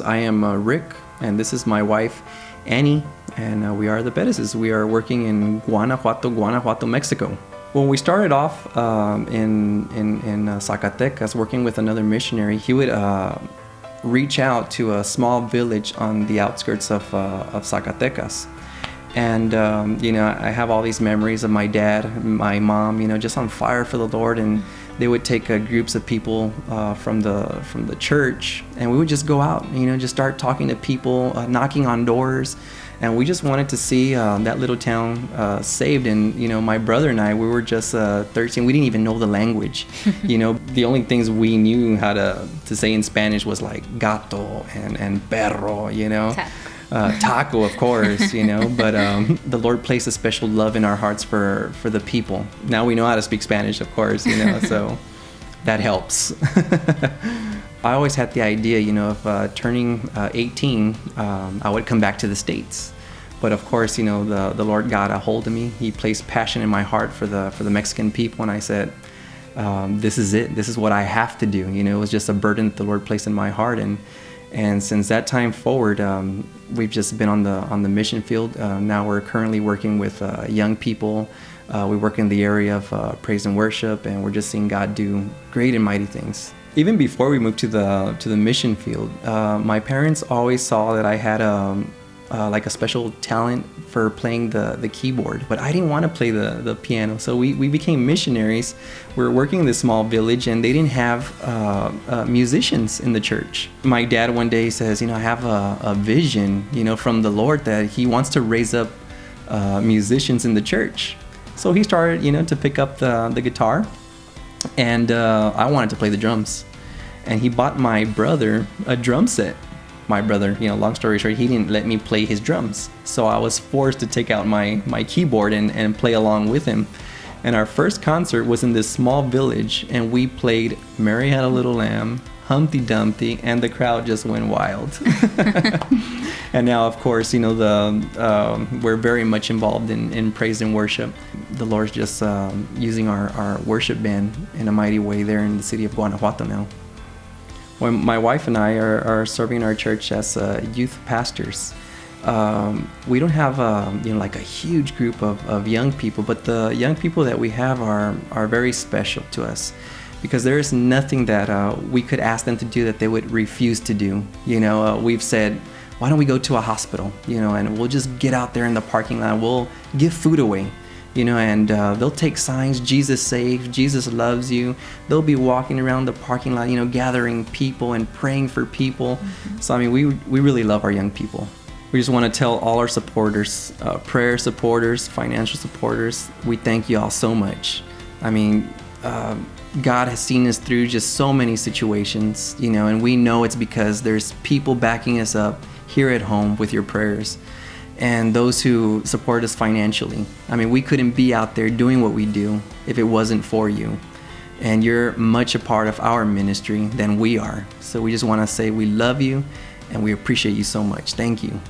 I am Rick, and this is my wife, Annie, and we are the Perez's. We are working in Guanajuato, Mexico. When we started off in Zacatecas, working with another missionary, he would reach out to a small village on the outskirts of Zacatecas. And, I have all these memories of my dad, my mom, just on fire for the Lord. And they would take groups of people from the church, and we would just go out, just start talking to people, knocking on doors. And we just wanted to see that little town saved. And, my brother and I, we were just 13. We didn't even know the language. The only things we knew how to say in Spanish was like gato and perro, taco, of course, but the Lord placed a special love in our hearts for the people. Now we know how to speak Spanish, of course, so that helps. I always had the idea, of turning 18, I would come back to the States. But of course, the Lord got a hold of me. He placed passion in my heart for the Mexican people, and I said, this is it. This is what I have to do. It was just a burden that the Lord placed in my heart, and since that time forward, we've just been on the mission field. Now we're currently working with young people. We work in the area of praise and worship, and we're just seeing God do great and mighty things. Even before we moved to the mission field, my parents always saw that I had like a special talent for playing the keyboard, but I didn't want to play the piano. So we became missionaries. We were working in this small village, and they didn't have musicians in the church. My dad one day says, I have a vision, from the Lord that He wants to raise up musicians in the church. So he started, to pick up the guitar, and I wanted to play the drums. And he bought my brother a drum set. My brother, long story short, he didn't let me play his drums. So I was forced to take out my keyboard and play along with him. And our first concert was in this small village, and we played Mary Had a Little Lamb, Humpty Dumpty, and the crowd just went wild. And now, of course, we're very much involved in praise and worship. The Lord's just using our worship band in a mighty way there in the city of Guanajuato now. When my wife and I are serving in our church as youth pastors, we don't have like a huge group of young people, but the young people that we have are very special to us, because there is nothing that we could ask them to do that they would refuse to do. We've said, why don't we go to a hospital, and we'll just get out there in the parking lot, we'll give food away. And they'll take signs, Jesus saves, Jesus loves you. They'll be walking around the parking lot, gathering people and praying for people. Mm-hmm. So, we really love our young people. We just want to tell all our supporters, prayer supporters, financial supporters, we thank you all so much. God has seen us through just so many situations, and we know it's because there's people backing us up here at home with your prayers. And those who support us financially. We couldn't be out there doing what we do if it wasn't for you. And you're much a part of our ministry than we are. So we just want to say we love you and we appreciate you so much. Thank you.